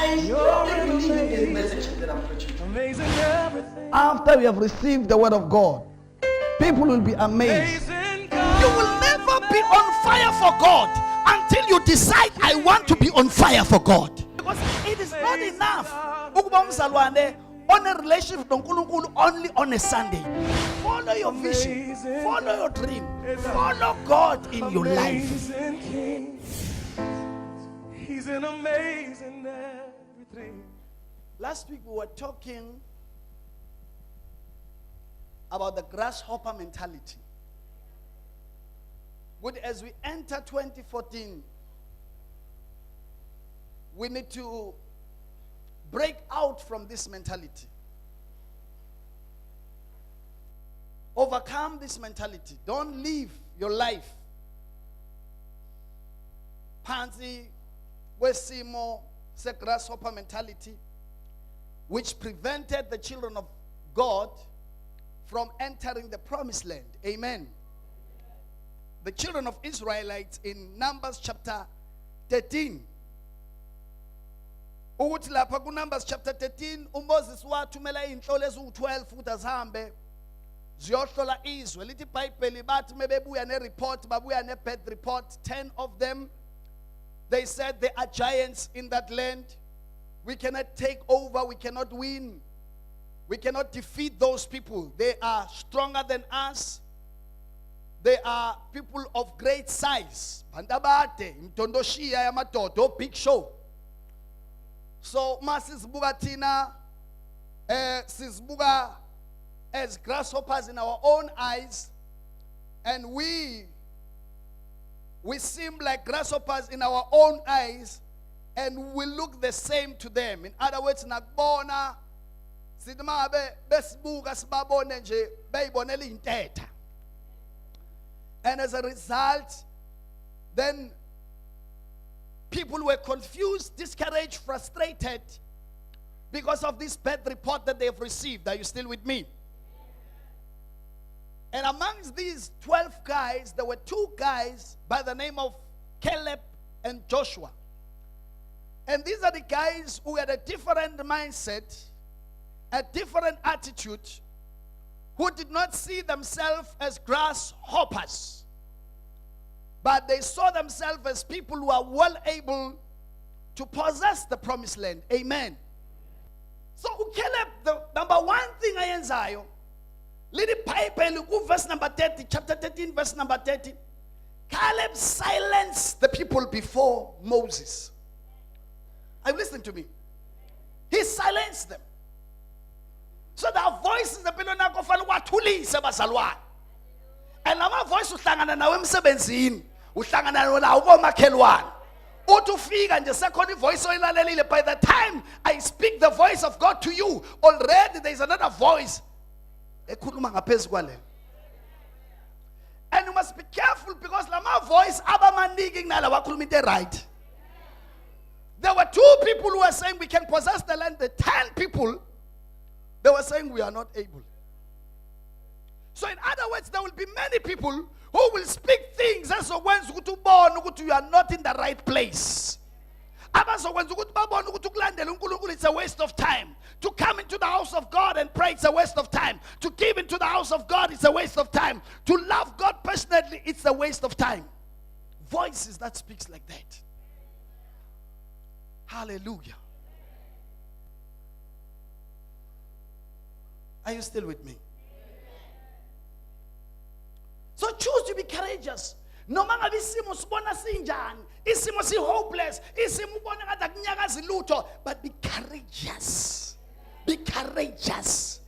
I strongly believe in this message that I'm preaching. Amazing everything. After we have received the word of God, people will be amazed. Amazing You will never be on fire for God until you decide, I want to be on fire for God. Because it is not enough ukuba umzalwane on a relationship with uNkulunkulu only on a Sunday. Follow your vision, follow your dream, follow God in your life. Amazing King. He's an amazing everything. Last week we were talking about the grasshopper mentality. But as we enter 2014, we need to break out from this mentality. Overcome this mentality. Don't live your life phansi kwesimo se grasshopper mentality, which prevented the children of God from entering the promised land. Amen. The children of Israelites in Numbers chapter 13. Ukuthi lapha ku Numbers chapter 13 uMoses wathumela inhlolo eziwu12 ukuthi azihambe ziyohlola izwe. Lithi iBhayibheli bathi mebebuya nereport babuya nebad report. 10 of them, they said there are giants in that land. We cannot take over, we cannot win. We cannot defeat those people. They are stronger than us. They are people of great size. Bandabate, mtondoshiya yamadodo, big show. So masizbuga tina, sizbuga as grasshoppers in our own eyes, and we seem like grasshoppers in our own eyes, and we look the same to them. In other words, nakbona sidmabe besbuga sibabone nje bayibonela inteta. And as a result, then people were confused, discouraged, frustrated because of this bad report that they have received. Are you still with me? And amongst these 12 guys, there were 2 guys by the name of Caleb and Joshua. And these are the guys who had a different mindset, a different attitude, who did not see themselves as grasshoppers, but they saw themselves as people who are well able to possess the promised land. Amen. So Caleb, the number one thing ayenzayo, lidi Bible verse number 30, chapter 13, verse number 30. Caleb silenced the people before Moses. Are you listening to me? He silenced them. So the voices the people na kofana wathulise bazalwane. And lama voice uhlangana nawe emsebenzini, uhlangana nawo komakhelwane. Uthi ufika nje sekhona ivoice oyilalelile, by the time I speak the voice of God to you, already there is another voice ekhuluma ngaphezulu kwale. And you must be careful because lama voice abamaniki kunala wakhuluma into right. There were 2 people who were saying we can possess the land. The 10 people, they were saying we are not able. So in other words, there will be many people who will speak things as when you are not in the right place. It's a waste of time. To come into the house of God and pray, it's a waste of time. To give into the house of God, it's a waste of time. To love God passionately, it's a waste of time. Voices that speaks like that. Hallelujah. Are you still with me? So choose to be courageous. No matter isimo sibona sinjani, isimo si hopeless, isimo ubona ngathi akunyakazi lutho, but be courageous. Be courageous.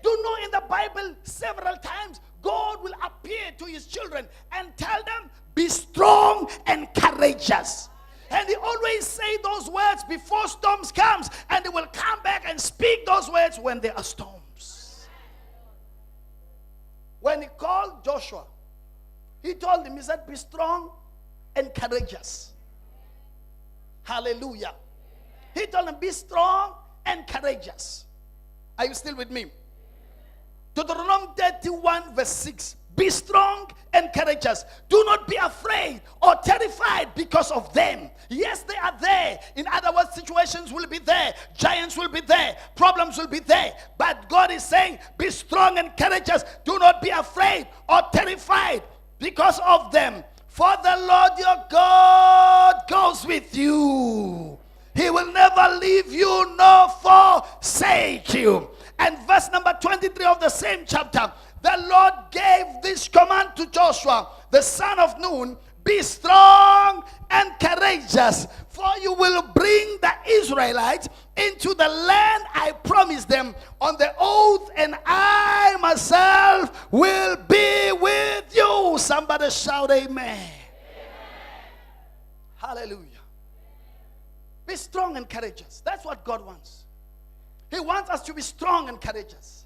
Do you know in the Bible several times God will appear to his children and tell them, be strong and courageous. And he always say those words before storms comes, and he will come back and speak those words when there are storms. When he called Joshua, he told him, he said, be strong and courageous. Hallelujah. He told him, be strong and courageous. Are you still with me? Deuteronomy 31 verse 6. Be strong and courageous. Do not be afraid or terrified because of them. Yes, they are there. In other words, situations will be there. Giants will be there. Problems will be there. But God is saying, be strong and courageous. Do not be afraid or terrified because of them. For the Lord your God goes with you. He will never leave you nor forsake you. And verse number 23 of the same chapter, the Lord gave this command to Joshua, the son of Nun, be strong and courageous, for you will bring the Israelites into the land I promised them on the oath, and I myself will be with you. Somebody shout amen. Amen. Hallelujah. Be strong and courageous. That's what God wants. He wants us to be strong and courageous.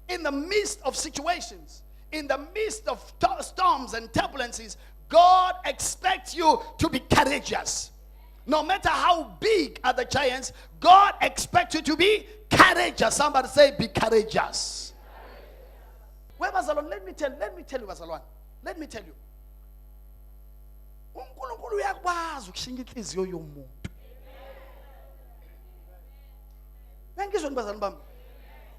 In the midst of situations, in the midst of storms and turbulences, God expects you to be courageous. No matter how big are the giants, God expects you to be courageous. Somebody say, be courageous. Where was Alon? Let me tell you, Bazalwan. Let me tell you. uNkulunkulu uyakwazi ukushinga inhliziyo yomuntu. Ngizwe nibazalwane bami.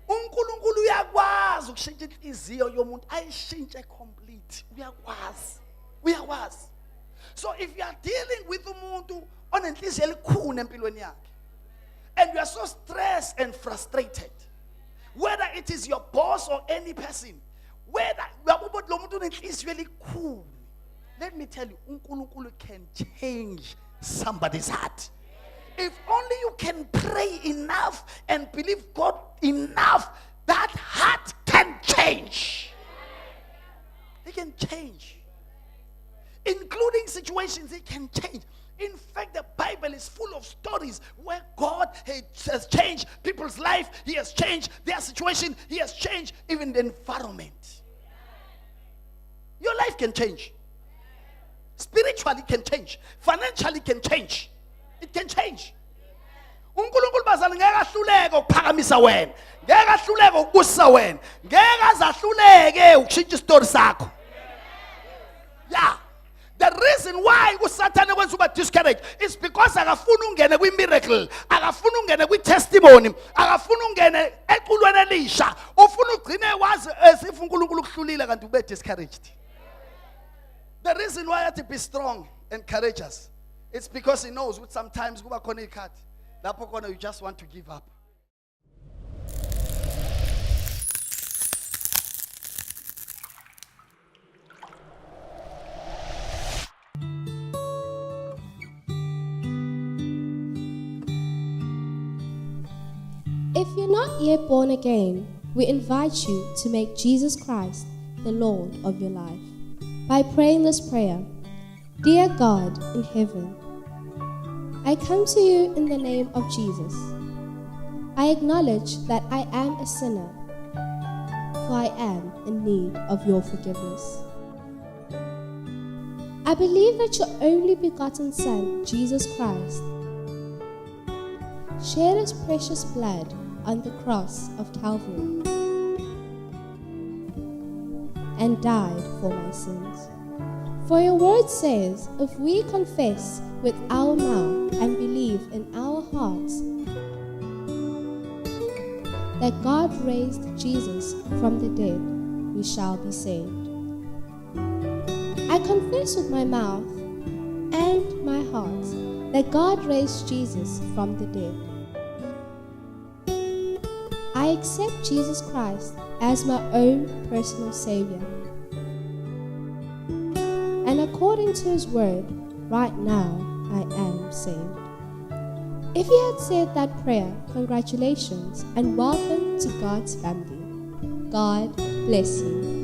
uNkulunkulu uyakwazi ukushintsha inhliziyo yomuntu ayishintshe complete. Uyakwazi. So if you are dealing with umuntu onenhliziyo elikhulu empilweni yakhe, and you are so stressed and frustrated, whether it is your boss or any person, whether lo muntu unenhliziyo elikhulu, let me tell you, uNkulunkulu can change somebody's heart. If only you can pray enough and believe God enough, that heart can change. It can change. Including situations, it can change. In fact, the Bible is full of stories where God has changed people's life. He has changed their situation. He has changed even the environment. Your life can change. Spiritually can change. Financially can change. It can change. uNkulunkulu bazali ngeke ahluleke ukuphakamisa wena. Ngeke ahluleke ukubusisa wena. Ngeke azahluleke ukushintsha istory sakho. Yeah. The reason why uSatan wants to discourage is because akafuna ungene kwi-miracle, akafuna ungene kwi-testimony, akafuna ungene equlweni elisha. Ufuna ugcine wazi as uNkulunkulu ukuhlulile kanti ube discouraged. The reason why I have to be strong and courageous, it's because he knows that sometimes kuba khona ikhathi lapho khona you just want to give up. If you're not yet born again, we invite you to make Jesus Christ the Lord of your life by praying this prayer. Dear God in heaven, I come to you in the name of Jesus. I acknowledge that I am a sinner, for I am in need of your forgiveness. I believe that your only begotten Son, Jesus Christ, shed his precious blood on the cross of Calvary and died for my sins. For your word says, if we confess with our mouth and believe in our hearts that God raised Jesus from the dead, we shall be saved. I confess with my mouth and my heart that God raised Jesus from the dead. I accept Jesus Christ as my own personal Savior. And according to His word, right now I am saved. If you had said that prayer, congratulations and welcome to God's family. God bless you.